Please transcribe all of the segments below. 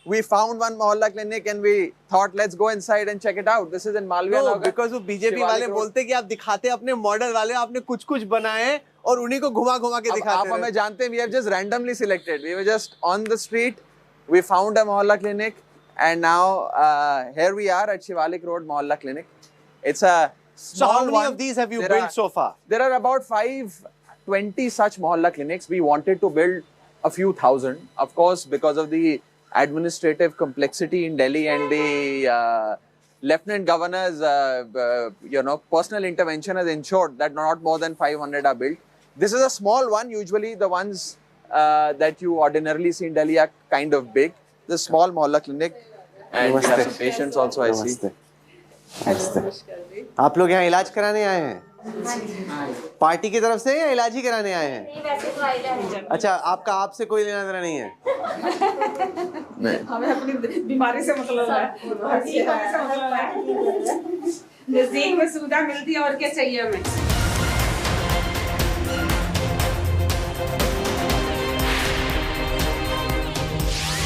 we found one mohalla clinic and we thought let's go inside and check it out. This is in Malviya. No, because वो BJP वाले बोलते कि आप दिखाते अपने model वाले, आपने कुछ बनाए हैं और उन्हीं को घुमा के दिखाते हैं. आप हमें जानते हैं, we have just randomly selected. We were just on the street. We found a mohalla clinic, and now here we are at Shivalik Road Mohalla Clinic. It's a So small how many one. of these have you built so far? There are about 520 such mohalla clinics. We wanted to build a few thousand. Of course, because of the administrative complexity in Delhi and the Lieutenant Governor's personal intervention has ensured that not more than 500 are built. This is a small one. Usually the ones that you ordinarily see in Delhi are kind of big. The small mohalla clinic. And we have some patients also, I see. आप लोग यहाँ इलाज कराने आए हैं? Party की तरफ से या इलाज ही कराने आए हैं? नहीं, वैसे तो आइला है. अच्छा, आपका आपसे कोई लेना देना नहीं है? हमें अपनी बीमारी से मतलब है. नजदीक में सुविधा मिलती है और क्या चाहिए हमें.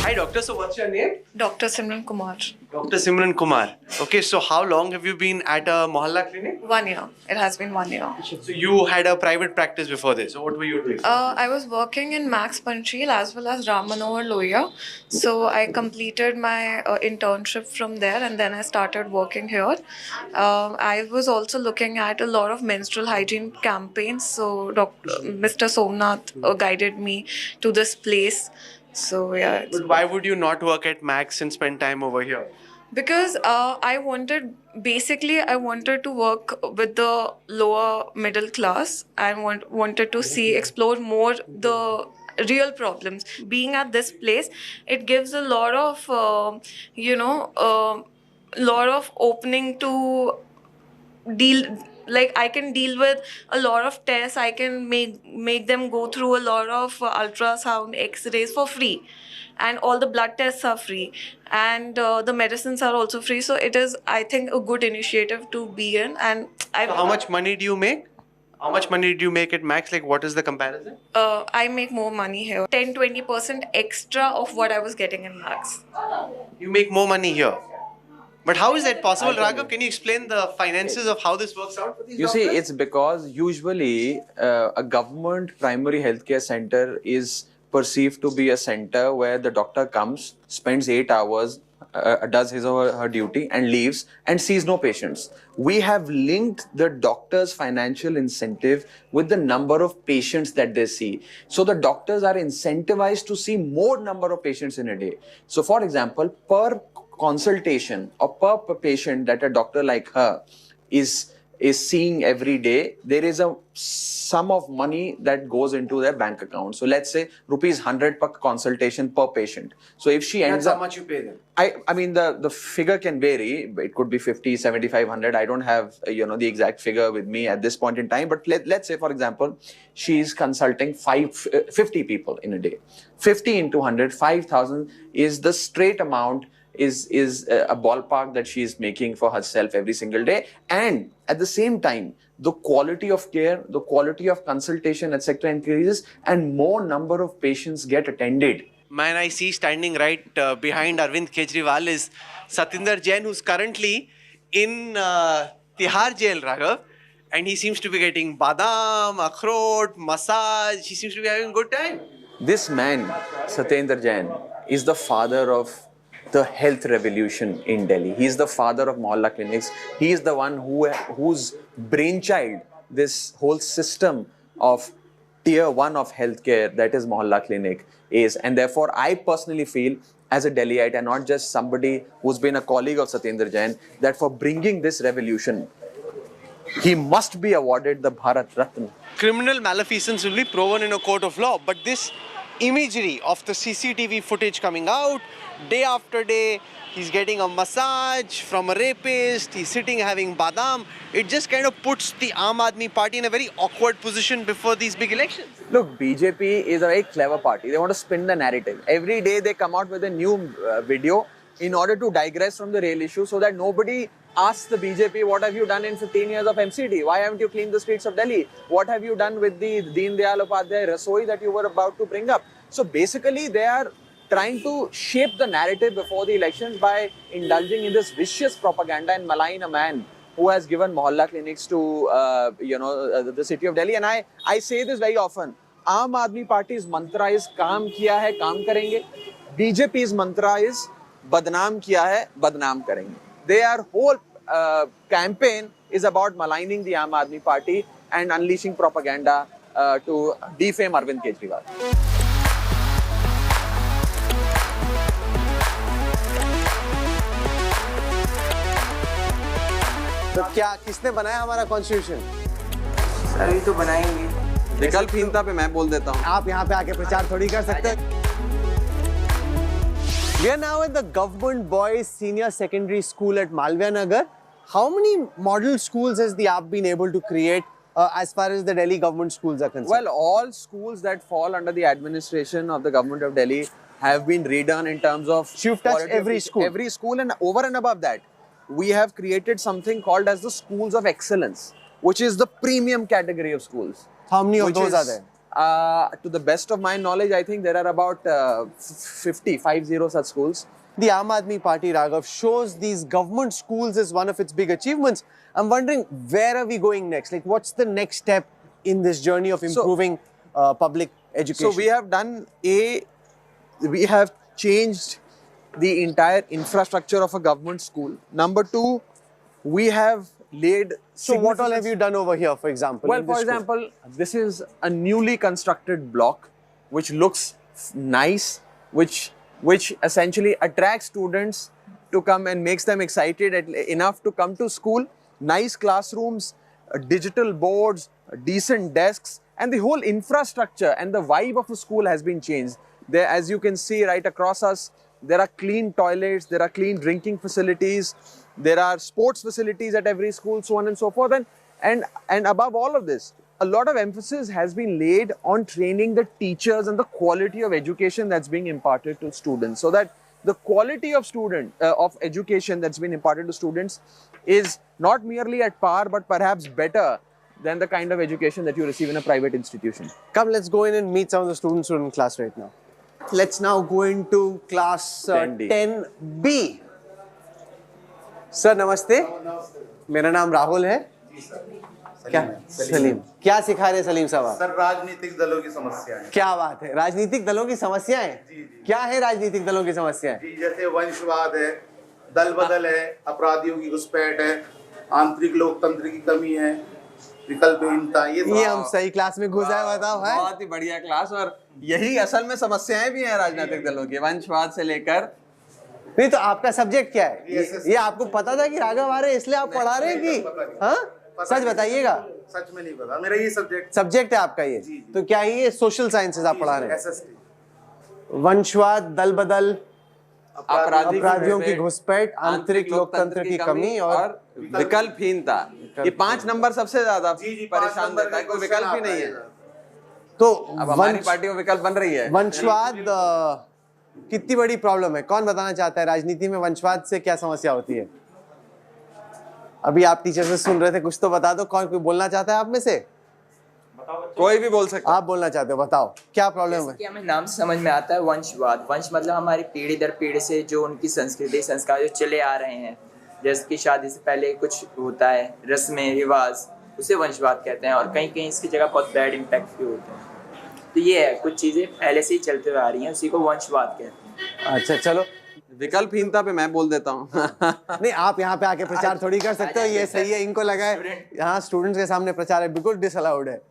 Hi doctor, so what's your name? Dr. Simran Kumar. Dr. Simran Kumar. Okay, so how long have you been at a mohalla clinic? 1 year. It has been 1 year. So you had a private practice before this. So what were you doing? I was working in Max Panchil as well as Ram Manohar Lohia. So I completed my internship from there and then I started working here. I was also looking at a lot of menstrual hygiene campaigns. So Mr. Somnath guided me to this place. So yeah. But why would you not work at Max and spend time over here? Because I wanted to work with the lower middle class. I wanted to explore more the real problems. Being at this place, it gives a lot of, lot of opening to deal. Like I can deal with a lot of tests. I can make them go through a lot of ultrasound, X-rays for free, and all the blood tests are free, and the medicines are also free. So it is, I think, a good initiative to be in. And So how much money do you make? How much money did you make at Max? Like, what is the comparison? I make more money here, 10-20% extra of what I was getting in Max. You make more money here. But how is that possible, Raghav? Can you explain the finances of how this works out for these doctors? You see, it's because usually a government primary healthcare center is perceived to be a center where the doctor comes, spends 8 hours, does his or her duty and leaves and sees no patients. We have linked the doctor's financial incentive with the number of patients that they see. So the doctors are incentivized to see more number of patients in a day. So for example, per consultation or per patient that a doctor like her is seeing every day, there is a sum of money that goes into their bank account. So let's say rupees 100 per consultation per patient. So if she ends That's up... how much you pay them? I mean, the figure can vary. It could be 50, 7,500. I don't have, the exact figure with me at this point in time. But let's say, for example, she's consulting 50 people in a day. 50 into 100, 5,000 is the straight amount, is a ballpark that she is making for herself every single day. And at the same time, the quality of care, the quality of consultation, etc. increases and more number of patients get attended. Man, I see standing right behind Arvind Kejriwal is Satinder Jain, who's currently in Tihar jail, Raghav. And he seems to be getting badam, akhrot, massage. He seems to be having a good time. This man, Satyendra Jain, is the father of the health revolution in Delhi. He is the father of mohalla clinics. He is the one whose brainchild this whole system of tier 1 of healthcare, that is mohalla clinic, is. And therefore, I personally feel as a Delhiite and not just somebody who's been a colleague of Satyendra Jain, that for bringing this revolution, he must be awarded the Bharat Ratna. Criminal malfeasance will be proven in a court of law, but this imagery of the CCTV footage coming out, day after day, he's getting a massage from a rapist, he's sitting having badam, it just kind of puts the Aam Aadmi Party in a very awkward position before these big elections. Look, BJP is a very clever party. They want to spin the narrative. Every day they come out with a new video in order to digress from the real issue so that nobody asks the BJP, what have you done in 15 years of MCD? Why haven't you cleaned the streets of Delhi? What have you done with the Deen Dayal Upadhyay Rasoi that you were about to bring up? So basically they are trying to shape the narrative before the elections by indulging in this vicious propaganda and malign a man who has given mohalla clinics to the city of Delhi. And I say this very often. Aam Aadmi Party's mantra is काम किया है काम करेंगे. BJP's mantra is badnaam kiya hai badnaam karenge. Their whole campaign is about maligning the Aam Aadmi Party and unleashing propaganda to defame Arvind Kejriwal. तो क्या किसने बनाया हमारा कॉन्स्टिट्यूशन? अभी तो बनाएंगे। विकल्पहीनता पे मैं बोल देता हूँ। आप यहाँ पे आके प्रचार थोड़ी कर सकते हैं। We are now at the Government Boys Senior Secondary School at Malviya Nagar. How many model schools has the AAP been able to create as far as the Delhi government schools are concerned? Well, all schools that fall under the administration of the government of Delhi have been redone in terms of. So you've touched every school? Every school, and over and above that, we have created something called as the schools of excellence, which is the premium category of schools. How many of those are there? To the best of my knowledge, I think there are about 50 such schools. The Aam Aadmi Party, Raghav, shows these government schools as one of its big achievements. I'm wondering, where are we going next? Like, what's the next step in this journey of improving public education? So we have done we have changed the entire infrastructure of a government school. Number two, we have laid. So what all have you done over here, for example? Well, for example, this is a newly constructed block which looks nice, which essentially attracts students to come and makes them excited enough to come to school. Nice classrooms, digital boards, decent desks, and the whole infrastructure and the vibe of the school has been changed. There, as you can see right across us, there are clean toilets, there are clean drinking facilities, there are sports facilities at every school, so on and so forth. And above all of this, a lot of emphasis has been laid on training the teachers and the quality of education that's being imparted to students, so that the quality of education that's been imparted to students is not merely at par, but perhaps better than the kind of education that you receive in a private institution. Come, let's go in and meet some of the students who are in class right now. Let's now go into class 10B. Sir, namaste. मेरा नाम राहुल है। क्या? सलीम। क्या सिखा रहे सलीम साहब? Sir, राजनीतिक दलों की समस्याएं। क्या बात है, राजनीतिक दलों की समस्याएं? क्या है राजनीतिक दलों की समस्याएं? जी, जैसे वंशवाद है, दल बदल है, अपराधियों की घुसपैठ है, आंतरिक लोकतंत्र की कमी है, विकल्पहीनता, ये हम सही क्लास में घुस आए, बताओ है? बहुत ही बढ़िया क्लास, और यही असल में समस्याएं भी हैं राजनीतिक दलों की, वंशवाद से लेकर। नहीं तो आपका सब्जेक्ट क्या है? ये आपको पता था कि राघव आ रहे हैं इसलिए आप पढ़ा रहे हैं कि? हाँ, सच बताइएगा। सच में नहीं पता, मेरा ये सब्जेक्ट है आपका ये। तो क्या ये सोशल साइंसेज आप पढ़ा रहे हैं? SST। वंशवाद, दल बदल, अपराधियों की घुसपैठ, आंतरिक लोकतंत्र की कमी और विकल्पहीनता, ये 5 नंबर सबसे ज्यादा परेशान देता है, कोई विकल्प ही नहीं है। तो अब हमारी पार्टी में विकल्प बन रही है। वंशवाद कितनी बड़ी प्रॉब्लम है? कौन बताना चाहता है राजनीति में वंशवाद से क्या समस्या होती है? अभी आप टीचर से सुन रहे थे, कुछ तो बता दो। कौन कोई बोलना चाहता है आप में से? कोई भी बोल सकता है। आप बोलना चाहते हो, बताओ क्या प्रॉब्लम है? कि हमें नाम से समझ में आता है वंशवाद। वंश मतलब हमारी पीढ़ी दर पीढ़ी से जो उनकी संस्कृति संस्कार जो चले आ रहे हैं, जैसे कि शादी से पहले कुछ होता है, रस्में रिवाज, उसे वंशवाद कहते हैं। और कहीं कहीं इसकी जगह बहुत बैड इम्पैक्ट भी होते हैं। तो ये है, कुछ चीज़ें पहले से ही चलते हुए आ रही हैं, उसी को वंशवाद कहते हैं। अच्छा, चलो विकल्पहीनता पे मैं बोल देता हूँ। नहीं, आप यहाँ पे आके प्रचार थोड़ी कर सकते हो, ये सही है। इनको लगा है यहाँ स्टूडेंट्स के सामने प्रचार है, बिल्कुल डिसअलाउड है।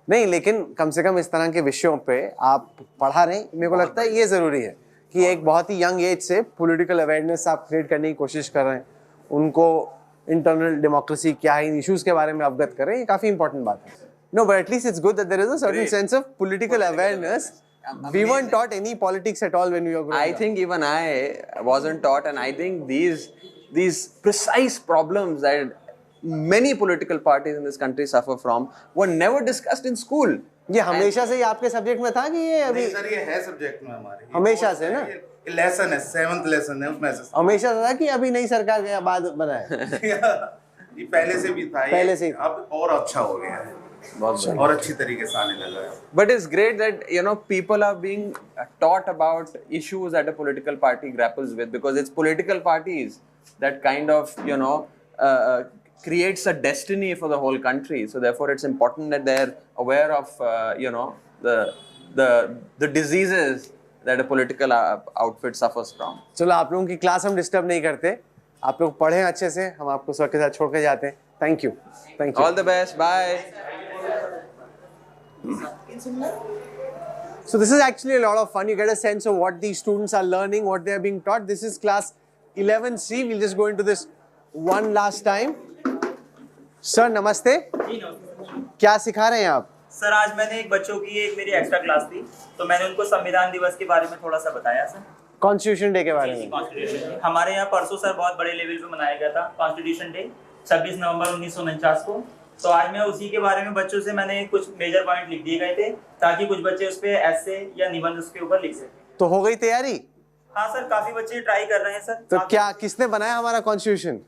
नहीं, लेकिन कम से कम इस तरह के विषयों पे आप पढ़ा रहे हैं, मेरे को लगता है ये ज़रूरी है कि एक बहुत ही यंग एज से पॉलिटिकल अवेयरनेस आप क्रिएट करने की कोशिश कर रहे हैं, उनको इंटरनल डेमोक्रेसी क्या है, इन इश्यूज़ के बारे में अवगत करें, ये काफ़ी इंपॉर्टेंट बात है। No, but at least it's good that there is a certain sense of political awareness. We weren't taught any politics at all when we were growing up. I think even I wasn't taught, and I think these precise problems that many political parties in this country suffer from were never discussed in school. ये हमेशा से ही आपके subject में था कि ये अभी? नहीं सर, ये है सब्जेक्ट में हमारे। हमेशा से ना? लेसन है, 7th लेसन है उसमें। हमेशा से था कि अभी नई सरकार के बाद बना है? ये पहले से भी था, पहले से ही। अब और अच्छा हो गया है। और अच्छी तरीके से आने लगा है. But it's great that people are being taught about issues that a political party grapples with, because it's political parties that kind of creates a destiny for the whole country. So therefore, it's important that they're aware of the diseases that a political outfit suffers from. चलो आप लोगों की class हम disturb नहीं करते. आप लोग पढ़ें अच्छे से, हम आपको सर के साथ छोड़ के जाते हैं. Thank you. All the best. Bye. So this is actually a lot of fun. You get a sense of what these students are learning, what they are being taught. This is class 11C. We'll just go into this one last time. Sir, namaste. क्या सिखा रहे हैं आप? Sir आज मैंने एक बच्चों की एक मेरी एक्स्ट्रा क्लास थी, तो मैंने उनको संविधान दिवस के बारे में थोड़ा सा बताया सर. कॉन्स्टिट्यूशन डे के बारे में. कॉन्स्टिट्यूशन डे हमारे यहाँ परसों सर बहुत बड़े लेवल पे मनाया गया था. कॉन्स्टिट्यूशन डे 26 नवंबर 1949 को. तो आज मैं उसी के बारे में बच्चों से मैंने कुछ मेजर पॉइंट लिख दिए गए थे, ताकि कुछ बच्चे उस पे ऐसे या निबंध उसके ऊपर लिख सकें. तो हो गई तैयारी? हाँ सर, काफी बच्चे ट्राई कर रहे हैं सर. तो क्या किसने बनाया हमारा कॉन्स्टिट्यूशन?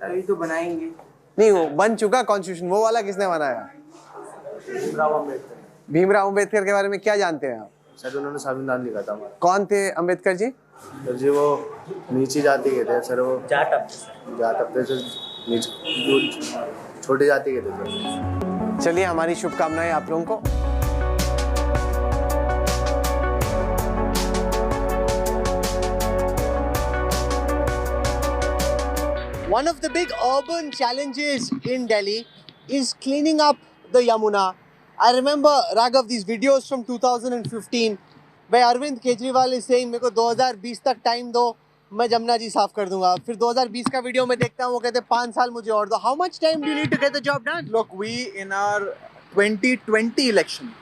अभी तो बनाएंगे. नहीं, वो बन चुका कॉन्स्टिट्यूशन, वो वाला किसने बनाया? भीमराव अम्बेडकर के बारे में क्या जानते हैं आप? सर उन्होंने संविधान लिखा था हमारा. कौन थे अम्बेडकर जी? सर जी वो नीची जाति के थे सर. वो जाट अपने से नीचे छोटी जाति के थे सर. चलिए, हमारी शुभकामनाएं आप लोगों को. One of the big urban challenges in Delhi is cleaning up the Yamuna. I remember, Raghav, these videos from 2015 where Arvind Kejriwal is saying मेरे को 2020 तक टाइम दो, मैं जमुना जी साफ कर दूंगा. फिर 2020 का वीडियो में देखता हूँ वो कहते 5 साल मुझे और दो. How much time do you need to get the job done? Look, we in our 2020 election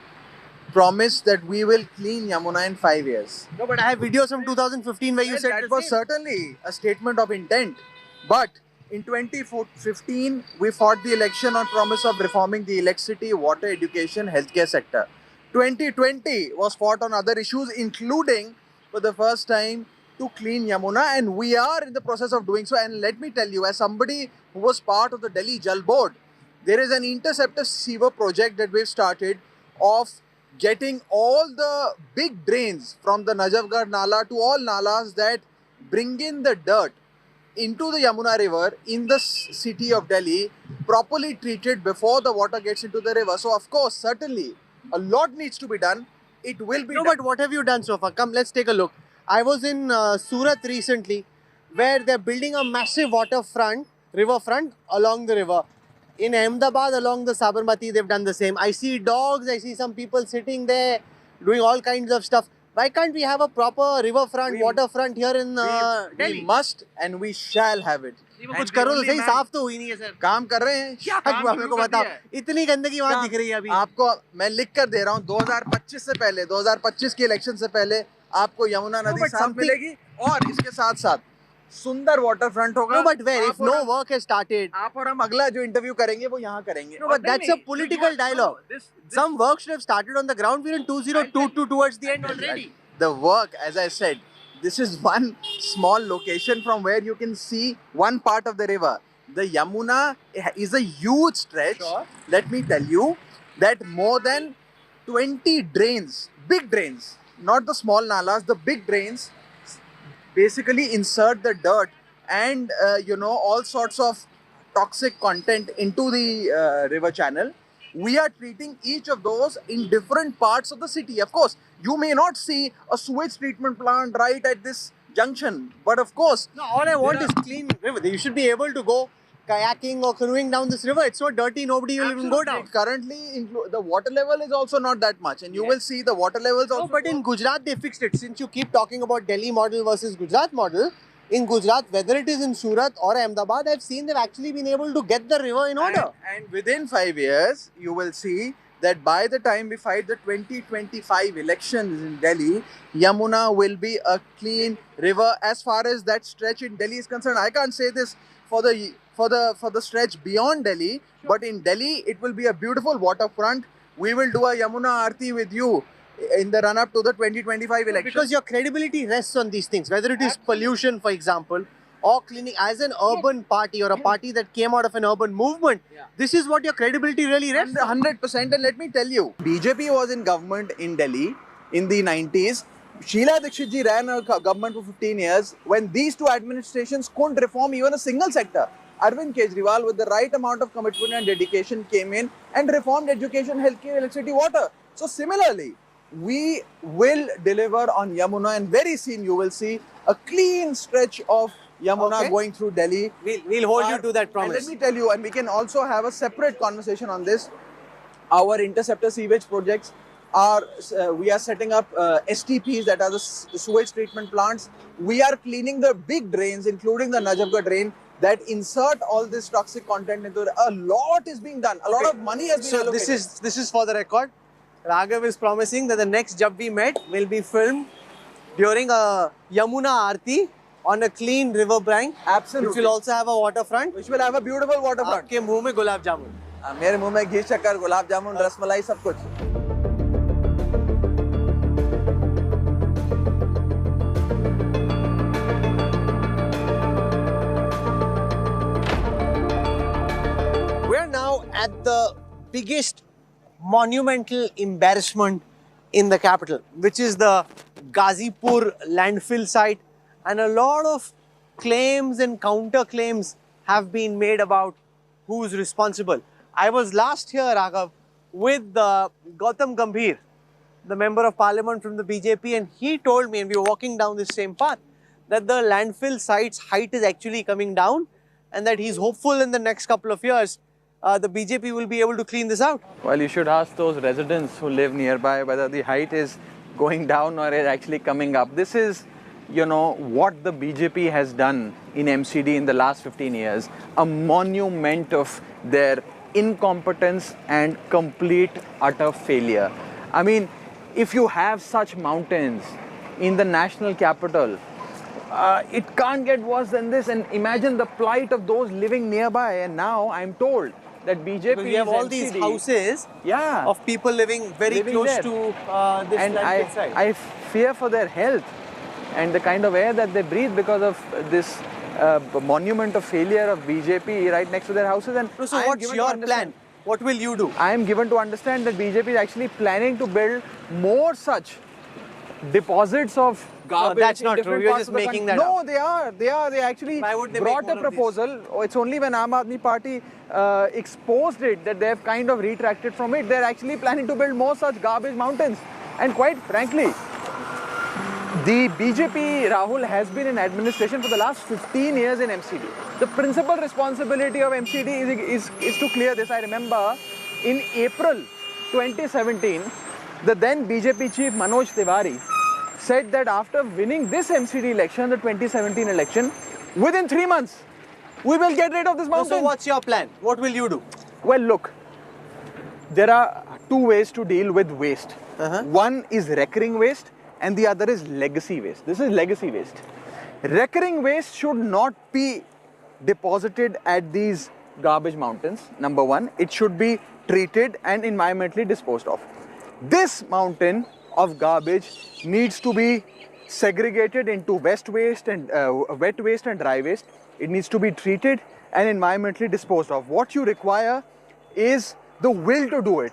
promised that we will clean Yamuna in 5 years. No, but I have videos from 2015 where you said that the was same. certainly a statement of intent. But in 2015, we fought the election on promise of reforming the electricity, water, education, healthcare sector. 2020 was fought on other issues, including for the first time to clean Yamuna, and we are in the process of doing so. And let me tell you, as somebody who was part of the Delhi Jal Board, there is an interceptor sewer project that we've started of getting all the big drains from the Najafgarh Nala to all nalas that bring in the dirt into the Yamuna river in the city of Delhi, properly treated before the water gets into the river. So of course, certainly, a lot needs to be done. It will be done. But what have you done so far? Come, let's take a look. I was in Surat recently, where they're building a massive waterfront, riverfront along the river. In Ahmedabad, along the Sabarmati, they've done the same. I see dogs, I see some people sitting there, doing all kinds of stuff. Why can't we have a proper riverfront, waterfront here in Delhi? We must and we shall have it. कुछ करो तो सही, साफ तो हुई नहीं है sir. काम कर रहे हैं. क्या मेरे को बताओ, इतनी गंदगी वहाँ दिख रही है अभी. आपको मैं लिख कर दे रहा हूँ, 2025 से पहले, 2025 के इलेक्शन से पहले आपको यमुना नदी साफ मिलेगी, और इसके साथ साथ सुंदर वाटर फ्रंट होगा. No, but where? If no work has started. आप और हम अगला जो इंटरव्यू करेंगे वो यहाँ करेंगे. No, but that's a political dialogue. Some work should have started on the ground. We're in 2022 towards the end already. The work, as I said, this is one small location from where you can see one part of the river. The Yamuna is a huge stretch. Sure. Let me tell you that more than 20 drains, big drains, not the small nalas, the big drains, basically insert the dirt and all sorts of toxic content into the river channel. We are treating each of those in different parts of the city. Of course, you may not see a sewage treatment plant right at this junction, but of course, No, all I want is clean river. You should be able to go kayaking or canoeing down this river. It's so dirty, nobody will even go down. currently the water level is also not that much, and you will see the water levels also. No, but in Gujarat they fixed it. Since you keep talking about Delhi model versus Gujarat model, in Gujarat, whether it is in Surat or Ahmedabad, I've seen they've actually been able to get the river in order. And within 5 years, you will see that by the time we fight the 2025 elections in Delhi, Yamuna will be a clean river as far as that stretch in Delhi is concerned. I can't say this for the stretch beyond Delhi, but in Delhi, it will be a beautiful waterfront. We will do a Yamuna Aarti with you in the run-up to the 2025 election. Because your credibility rests on these things, whether it is pollution, for example, or cleaning as an urban party or a party that came out of an urban movement, this is what your credibility really rests on. 100%. And let me tell you, BJP was in government in Delhi in the 90s. Sheila Dikshit ji ran a government for 15 years when these two administrations couldn't reform even a single sector. Arvind Kejriwal, with the right amount of commitment and dedication, came in and reformed education, healthcare, electricity, water. So similarly, we will deliver on Yamuna, and very soon you will see a clean stretch of Yamuna going through Delhi. We'll hold you to that promise. And let me tell you, and we can also have a separate conversation on this. Our interceptor sewage projects are, we are setting up STPs, that are the sewage treatment plants. We are cleaning the big drains, including the Najafgarh drain, that insert all this toxic content into it. A lot is being done. A lot of money has been allocated. So this is for the record. Raghav is promising that the next Jab We Met will be filmed during a Yamuna Aarti on a clean river bank. Absolutely. Which will also have a waterfront. Which will have a beautiful waterfront. आपके मुंह में गुलाब जामुन. मेरे मुंह में घी शक्कर, गुलाब जामुन, रसमलाई, सब कुछ. We're now at the biggest monumental embarrassment in the capital, which is the Ghazipur landfill site, and a lot of claims and counterclaims have been made about who's responsible. I was last here, Raghav, with Gautam Gambhir, the member of parliament from the BJP, and he told me, and we were walking down this same path, that the landfill site's height is actually coming down, and that he's hopeful in the next couple of years the BJP will be able to clean this out. Well, you should ask those residents who live nearby whether the height is going down or is actually coming up. This is, you know, what the BJP has done in MCD in the last 15 years. A monument of their incompetence and complete utter failure. I mean, if you have such mountains in the national capital, it can't get worse than this. And imagine the plight of those living nearby. And now I'm told that BJP we have all these houses of people living very close there. to this and landfill site. I fear for their health and the kind of air that they breathe because of this monument of failure of BJP right next to their houses. And so what's your plan? What will you do? I am given to understand that BJP is actually planning to build more such deposits of garbage. That's not true. You're just making that up. up. No, they are. Why would they brought make a proposal. It's only when Aam Aadmi Party exposed it that they have kind of retracted from it. They're actually planning to build more such garbage mountains. And quite frankly, the BJP, Rahul, has been in administration for the last 15 years in MCD. The principal responsibility of MCD is to clear this. I remember in April 2017, the then BJP chief Manoj Tiwari said that after winning this MCD election, the 2017 election, within 3 months, we will get rid of this mountain. So what's your plan? What will you do? Well, look, there are two ways to deal with waste. One is recurring waste and the other is legacy waste. This is legacy waste. Recurring waste should not be deposited at these garbage mountains. Number one, it should be treated and environmentally disposed of. This mountain of garbage needs to be segregated into wet waste and dry waste. It needs to be treated and environmentally disposed of. What you require is the will to do it.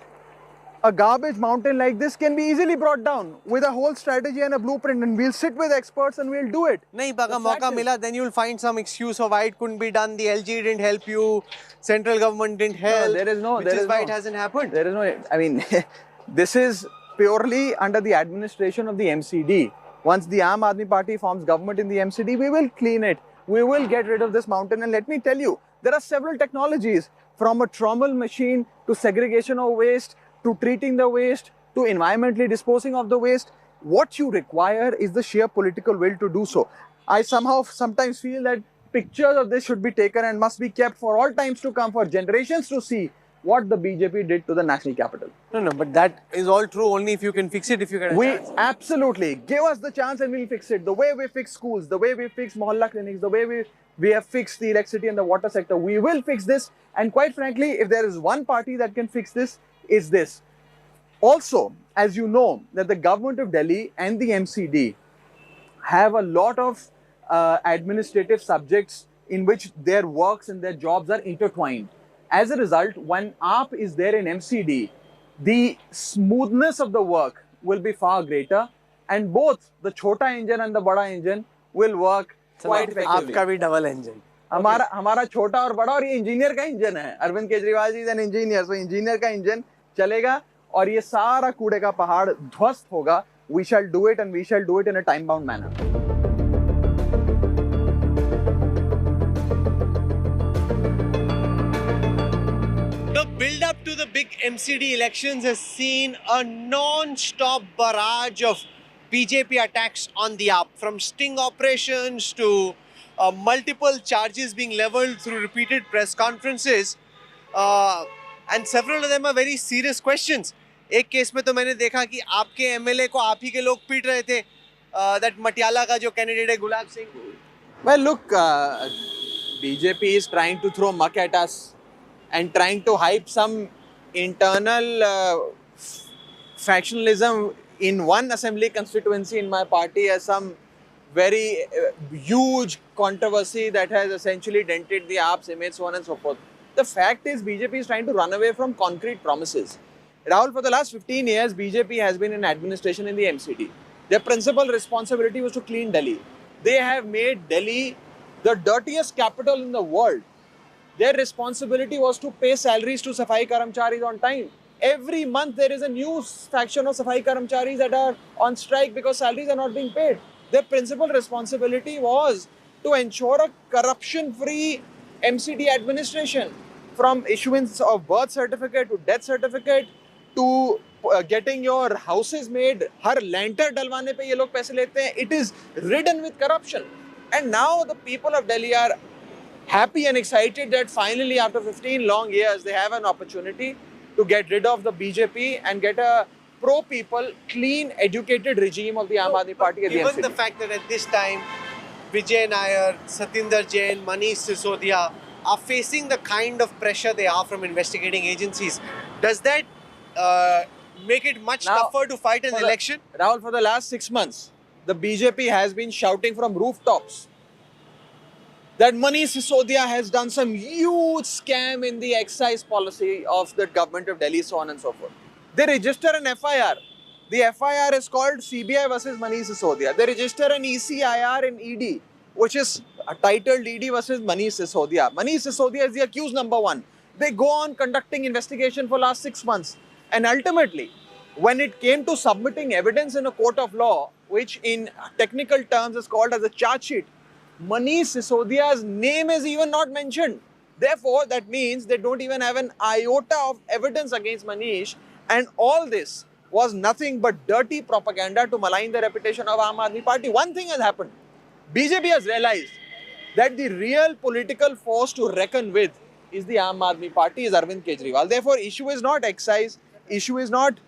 A garbage mountain like this can be easily brought down with a whole strategy and a blueprint, and we'll sit with experts and we'll do it. Nahi, agar mauka mila, then you'll find some excuse of why it couldn't be done. The LG didn't help you, central government didn't help. Which is why it hasn't happened. There is no, I mean, this is purely under the administration of the MCD. Once the Aam Aadmi Party forms government in the MCD, we will clean it. We will get rid of this mountain. And let me tell you, there are several technologies, from a trommel machine to segregation of waste, to treating the waste, to environmentally disposing of the waste. What you require is the sheer political will to do so. I sometimes feel that pictures of this should be taken and must be kept for all times to come, for generations to see what the BJP did to the national capital. No, but that is all true only if you can fix it, if you get a chance. Absolutely. Give us the chance and we'll fix it. The way we fix schools, the way we fix mohalla clinics, the way we have fixed the electricity and the water sector, we will fix this. And quite frankly, if there is one party that can fix this, is this. Also, as you know, that the government of Delhi and the MCD have a lot of administrative subjects in which their works and their jobs are intertwined. As a result, when AAP is there in MCD, the smoothness of the work will be far greater, and both the chota engine and the bada engine will work quite effectively. आपका भी double engine. हमारा छोटा और बड़ा, और ये engineer का engine है. Arvind Kejriwal ji is an engineer, so engineer का इंजन चलेगा और ये सारा कूड़े का पहाड़ ध्वस्त होगा. We shall do it, and we shall do it in a time-bound manner. The build-up to the big MCD elections has seen a non-stop barrage of BJP attacks on the AAP, from sting operations to multiple charges being leveled through repeated press conferences, and several of them are very serious questions. एक case में तो मैंने देखा कि आपके MLA को आप ही के लोग पीट रहे थे, दैट मटियाला का जो कैंडिडेट है Gulab Singh. Well, look, BJP is trying to throw muck at us and trying to hype some internal factionalism in one assembly constituency in my party as some very huge controversy that has essentially dented the AAP's image, so on and so forth. The fact is, BJP is trying to run away from concrete promises. Rahul, for the last 15 years, BJP has been in administration in the MCD. Their principal responsibility was to clean Delhi. They have made Delhi the dirtiest capital in the world. Their responsibility was to pay salaries to Safai Karamcharis on time. Every month there is a new faction of Safai Karamcharis that are on strike because salaries are not being paid. Their principal responsibility was to ensure a corruption-free MCD administration, from issuance of birth certificate to death certificate to getting your houses made. Her lantern डलवाने पे ये लोग पैसे लेते हैं. It is ridden with corruption. And now the people of Delhi are happy and excited that finally, after 15 long years, they have an opportunity to get rid of the BJP and get a pro-people, clean, educated regime of the Aam Aadmi Party at the Given MCD. the fact that at this time, Vijay Nair, Satinder Jain, Manish Sisodia are facing the kind of pressure they are from investigating agencies, does that make it much tougher to fight an election? Rahul, for the last 6 months, the BJP has been shouting from rooftops that Manish Sisodia has done some huge scam in the excise policy of the government of Delhi, so on and so forth. They register an FIR. The FIR is called CBI versus Manish Sisodia. They register an ECIR in ED, which is titled ED versus Manish Sisodia. Manish Sisodia is the accused number one. They go on conducting investigation for last 6 months. And ultimately, when it came to submitting evidence in a court of law, which in technical terms is called as a charge sheet, Manish Sisodia's name is even not mentioned. Therefore, that means they don't even have an iota of evidence against Manish, and all this was nothing but dirty propaganda to malign the reputation of Aam Aadmi Party. One thing has happened. BJP has realized that the real political force to reckon with is the Aam Aadmi Party, is Arvind Kejriwal. Therefore, issue is not excise, issue is not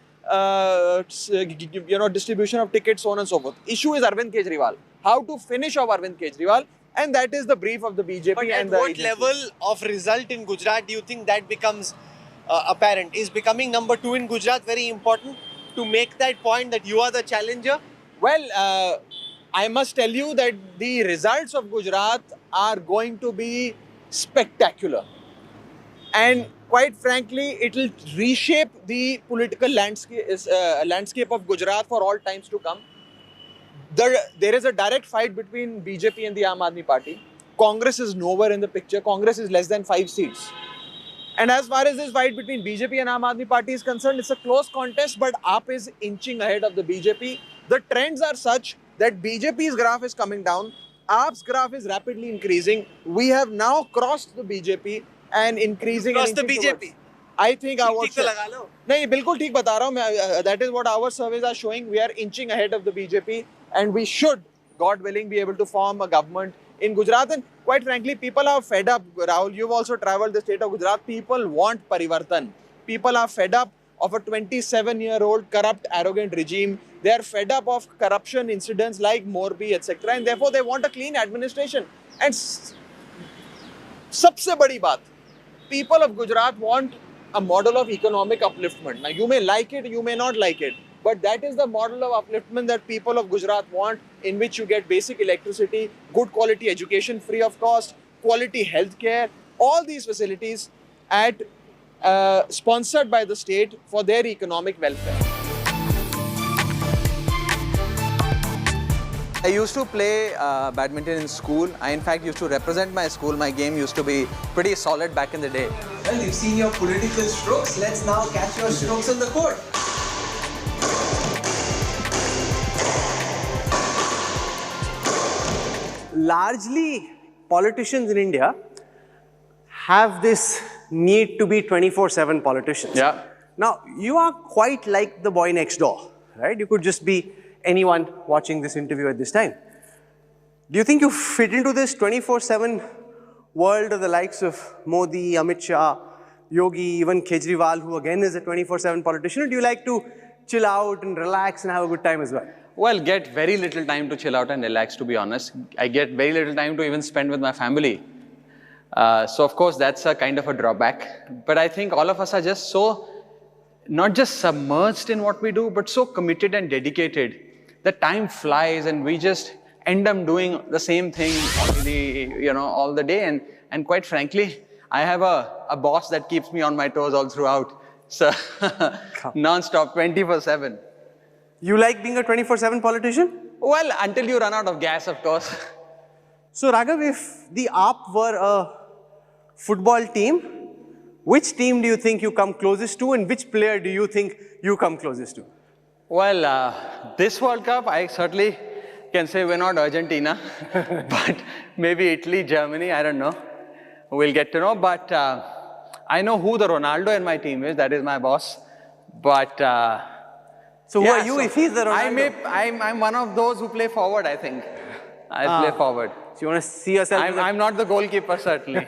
distribution of tickets, so on and so forth. Issue is Arvind Kejriwal. How to finish off Arvind Kejriwal, and that is the brief of the BJP. But and at the what agency. level of result in Gujarat do you think that becomes apparent? Is becoming number 2 in Gujarat very important to make that point that you are the challenger? Well, I must tell you that the results of Gujarat are going to be spectacular. And quite frankly, it will reshape the political landscape of Gujarat for all times to come. There is a direct fight between BJP and the Aam Aadmi Party. Congress is nowhere in the picture. Congress is less than 5 seats. And as far as this fight between BJP and Aam Aadmi Party is concerned, it's a close contest, but AAP is inching ahead of the BJP. The trends are such that BJP's graph is coming down, AAP's graph is rapidly increasing. We have now crossed the BJP and increasing. Crossed the BJP? I think our ठीक तो लगा लो. नहीं बिल्कुल ठीक बता रहा हूँ मैं. That is what our surveys are showing. We are inching ahead of the BJP, and we should, God willing, be able to form a government in Gujarat. And quite frankly, people are fed up. Rahul, you've also travelled the state of Gujarat. People want parivartan. People are fed up of a 27-year-old corrupt, arrogant regime. They are fed up of corruption incidents like Morbi, etc. And therefore, they want a clean administration. And सबसे बड़ी बात, people of Gujarat want a model of economic upliftment. Now, you may like it, you may not like it. but that is the model of upliftment that people of Gujarat want, in which you get basic electricity, good quality education free of cost, quality healthcare, all these facilities at sponsored by the state for their economic welfare. I used to play badminton in school. I in fact used to represent my school. My game used to be pretty solid back in the day. Well, you've seen your political strokes. Let's now catch your strokes on the court. Largely, politicians in India have this need to be 24/7 politicians. Yeah. Now, you are quite like the boy next door, right? You could just be anyone watching this interview at this time. Do you think you fit into this 24/7 world of the likes of Modi, Amit Shah, Yogi, even Kejriwal, who again is a 24/7 politician? Or do you like to chill out and relax and have a good time as well? Well, get very little time to chill out and relax, to be honest. I get very little time to even spend with my family. So, of course, that's a kind of a drawback. But I think all of us are just so, not just submerged in what we do, but so committed and dedicated. The time flies and we just end up doing the same thing all the day. And quite frankly, I have a boss that keeps me on my toes all throughout. So, non-stop, 24/7. You like being a 24/7 politician? Well, until you run out of gas, of course. So, Raghav, if the AAP were a football team, which team do you think you come closest to, and which player do you think you come closest to? Well, this World Cup, I certainly can say we're not Argentina, but maybe Italy, Germany, I don't know. We'll get to know. But I know who the Ronaldo in my team is. That is my boss. But so who are you if he's the Ronaldo? I'm one of those who play forward, I think. I play forward. So you want to see yourself? I'm not the goalkeeper, certainly.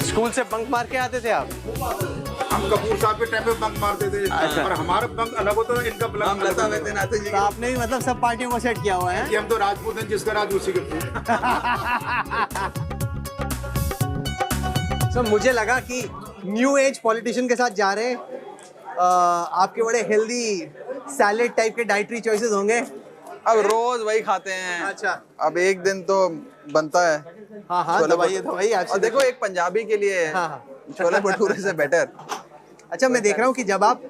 School से bunk मार के आते थे आप? हम कपूर साहब के time पे बंक मारते थे, और हमारा बंक अलग होता था, इनका बंक अलग होता था। तो आपने भी मतलब सब पार्टियों को सेट किया हुआ है? कि हम तो राजपूत हैं, जिसका राज उसी के। So, मुझे लगा कि न्यू एज पॉलिटिशियन के साथ जा रहे हैं। आपके बड़े हेल्दी सैलेड टाइप के डाइटरी चॉइसेस होंगे। अब रोज वही खाते हैं। अच्छा, अब एक दिन तो बनता है। हाँ, दवाई आज। और देखो, एक पंजाबी के लिए छोले भटूरे से बेटर। अच्छा, मैं देख रहा हूँ कि जब आप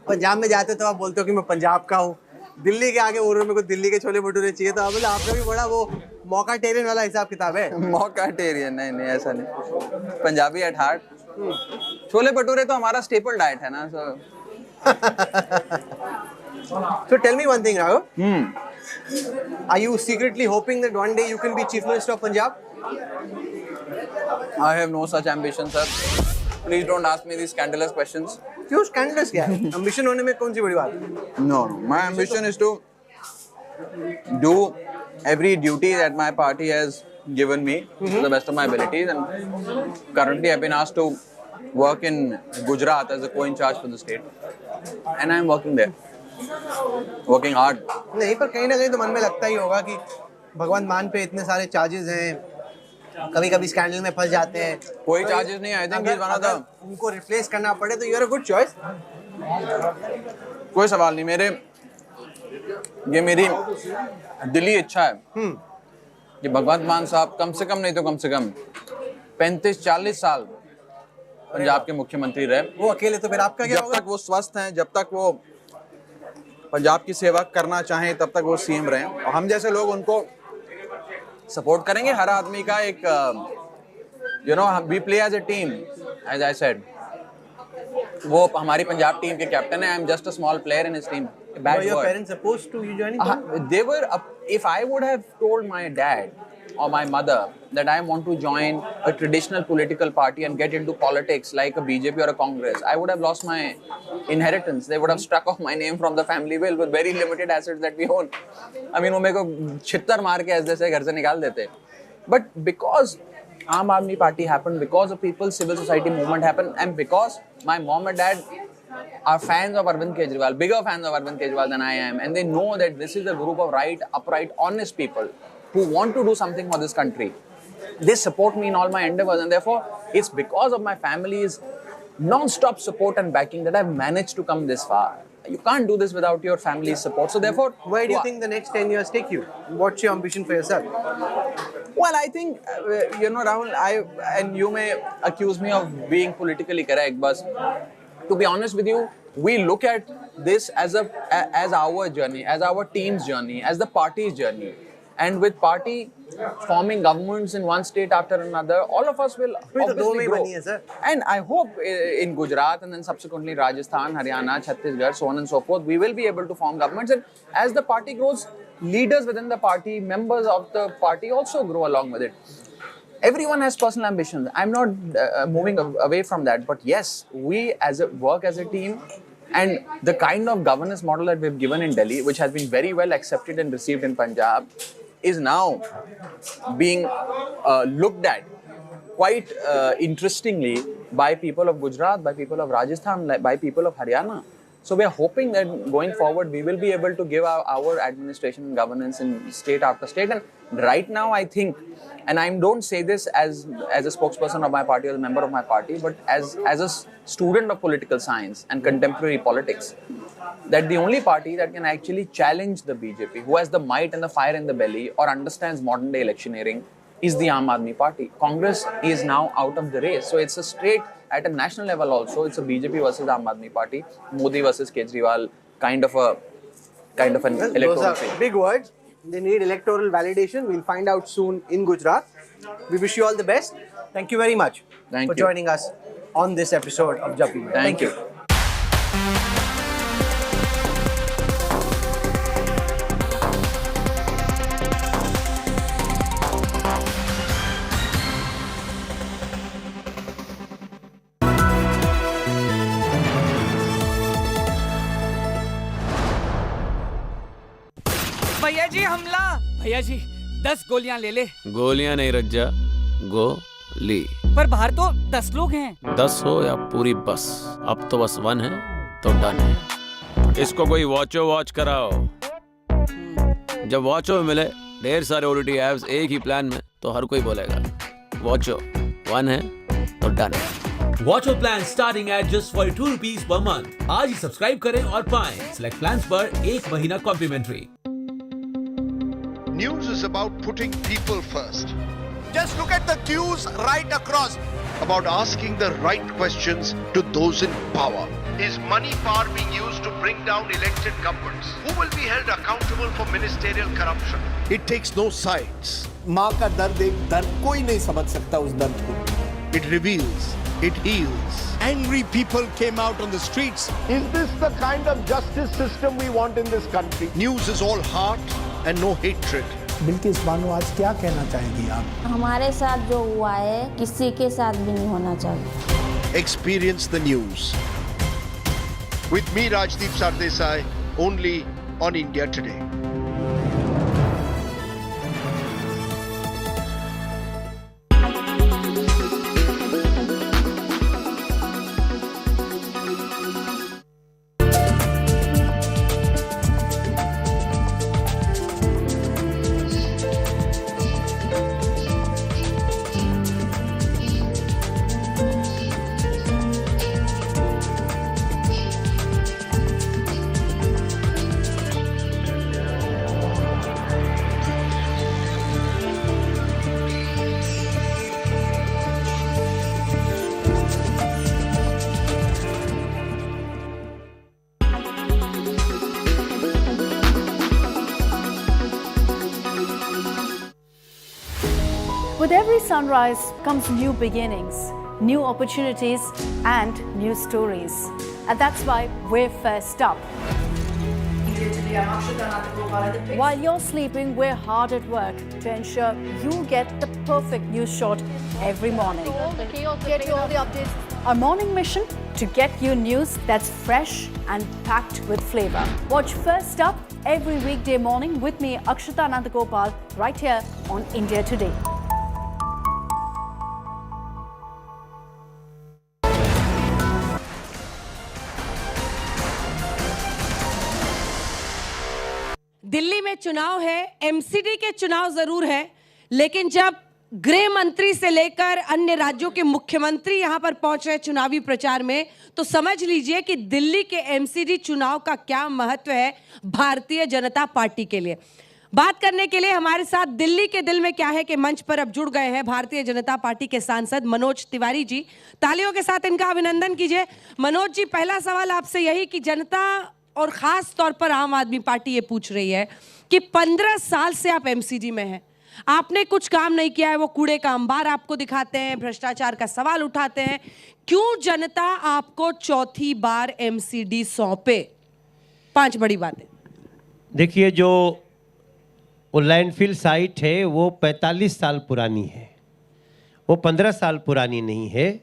पंजाब में जाते हो तो आप बोलते हो कि मैं पंजाब का हूँ। दिल्ली के आगे बोल रहे हो मेरे को दिल्ली के छोले भटूरे चाहिए, तो मतलब आपका भी बड़ा वो मौकाटेरियन वाला हिसाब किताब है। मौकाटेरियन नहीं, ऐसा नहीं। Punjabi at heart. छोले भटूरे तो हमारा स्टेपल डाइट है ना। So tell me one thing, Raghav. Are you secretly hoping that one day you can be Chief Minister of Punjab? I have no such ambition, sir. Please don't ask me these scandalous questions. क्यों scandalous क्या है? Ambition होने में कौन सी बड़ी बात है? No. My ambition is to do every duty that my party has given me to the best of my abilities, and currently I've been asked to work in Gujarat as a co-in-charge for the state, and I'm working there. Working hard. नहीं, पर कहीं ना कहीं तो मन में लगता ही होगा कि भगवान मान पे इतने सारे चार्जेस हैं, कभी कभी स्कैंडल में फंस जाते हैं। कोई चार्जेस नहीं, आई थिंक अगर उनको रिप्लेस करना पड़े तो you are a good choice. कोई सवाल नहीं। ये मेरी दिली इच्छा है कि भगवंत मान साहब कम से कम नहीं तो कम से कम 35-40 साल पंजाब के मुख्यमंत्री रहे। वो अकेले तो फिर आपका क्या होगा? जब तक वो स्वस्थ हैं, जब तक वो पंजाब की सेवा करना चाहें, तब तक वो सीएम रहें। और हम जैसे लोग उनको सपोर्ट करेंगे। हर आदमी का एक we play as a team, as I said. वो हमारी पंजाब टीम के कैप्टन है। I am just a small player in his team. Were your parents opposed to you joining? They were. If I would have told my dad or my mother that I want to join a traditional political party and get into politics like a BJP or a Congress, I would have lost my inheritance. They would have struck off my name from the family will with very limited assets that we own. I mean, वो मेरे को छित्तर मार के ऐसे से घर से निकाल देते. But because Aam Aadmi Party happened, because the People's Civil Society movement happened, and because my mom and dad are fans of Arvind Kejriwal, bigger fans of Arvind Kejriwal than I am, and they know that this is a group of right, upright, honest people who want to do something for this country. They support me in all my endeavors, and therefore it's because of my family's non-stop support and backing that I've managed to come this far. You can't do this without your family's support. So therefore, where do you think the next 10 years take you? What's your ambition for yourself? Well, I think, Rahul, and you may accuse me of being politically correct, but to be honest with you, we look at this as our journey, as our team's journey, as the party's journey. And with party forming governments in one state after another, all of us will obviously grow. And I hope in Gujarat and then subsequently Rajasthan, Haryana, Chhattisgarh, so on and so forth, we will be able to form governments. And as the party grows, leaders within the party, members of the party also grow along with it. Everyone has personal ambitions. I'm not moving away from that. But yes, we work as a team. And the kind of governance model that we've given in Delhi, which has been very well accepted and received in Punjab, is now being looked at quite interestingly by people of Gujarat, by people of Rajasthan, by people of Haryana. So we are hoping that going forward, we will be able to give our administration and governance in state after state. And right now, I think, and I don't say this as a spokesperson of my party or a member of my party, but as a student of political science and contemporary politics, that the only party that can actually challenge the BJP, who has the might and the fire in the belly or understands modern day electioneering, is the Aam Aadmi Party. Congress is now out of the race. So it's a straight, at a national level also, it's a BJP versus Aam Aadmi Party, Modi versus Kejriwal, kind of an electoral Those are thing. big words. They need electoral validation. We'll find out soon in Gujarat. We wish you all the best. Thank you very much for joining us on this episode of Jab Bhi Mai. Thank you. भैया जी हमला। भैया जी 10 गोलियां ले ले। गोलियां नहीं रज्जा, गोली। पर बाहर तो 10 लोग हैं। 10 हो या पूरी बस, अब तो बस 1 है तो डन है। इसको कोई वॉच कराओ। जब वॉचो मिले ढेर सारे OTT ऐप्स एक ही प्लान में, तो हर कोई बोलेगा वॉचो 1 है तो डन है। Watch your plan starting at just 42 rupees per month. आज ही सब्सक्राइब करें और पाएं select plans पर 1 महीना complimentary. News is about putting people first. Just look at the queues right across. About asking the right questions to those in power. Is money power being used to bring down elected governments? Who will be held accountable for ministerial corruption? It takes no sides. माँ का दर्द एक दर्द कोई नहीं समझ सकता उस दर्द को. It reveals. It heals. Angry people came out on the streets. Is this the kind of justice system we want in this country? News is all heart and no hatred. Bilkis Bano आज क्या कहना चाहेंगी आप? हमारे साथ जो हुआ है किसी के साथ भी नहीं होना चाहिए. Experience the news. With me Rajdeep Sardesai, only on India Today. With every sunrise comes new beginnings, new opportunities and new stories. And that's why we're first up. While you're sleeping, we're hard at work to ensure you get the perfect news shot every morning. Get you all the updates. Our morning mission to get you news that's fresh and packed with flavor. Watch First Up every weekday morning with me, Akshata Nandagopal, right here on India Today. Delhi में चुनाव है, MCD के चुनाव जरूर है, लेकिन जब गृह मंत्री से लेकर अन्य राज्यों के मुख्यमंत्री यहां पर पहुंच रहे चुनावी प्रचार में, तो समझ लीजिए कि दिल्ली के एमसीडी चुनाव का क्या महत्व है भारतीय जनता पार्टी के लिए। बात करने के लिए हमारे साथ दिल्ली के दिल में क्या है कि मंच पर अब जुड़ गए हैं भारतीय जनता पार्टी के सांसद मनोज तिवारी जी। तालियों के साथ इनका अभिनंदन कीजिए। मनोज जी, पहला सवाल आपसे यही कि जनता और खास तौर पर आम आदमी पार्टी ये पूछ रही है कि 15 साल से आप एमसीडी में हैं, आपने कुछ काम नहीं किया है, वो कूड़े का अंबार आपको दिखाते हैं, भ्रष्टाचार का सवाल उठाते हैं, क्यों जनता आपको चौथी बार एमसीडी सौंपे? 5 बड़ी बातें। देखिए, जो वो लैंडफिल साइट है वो 45 साल पुरानी है, वो 15 साल पुरानी नहीं है।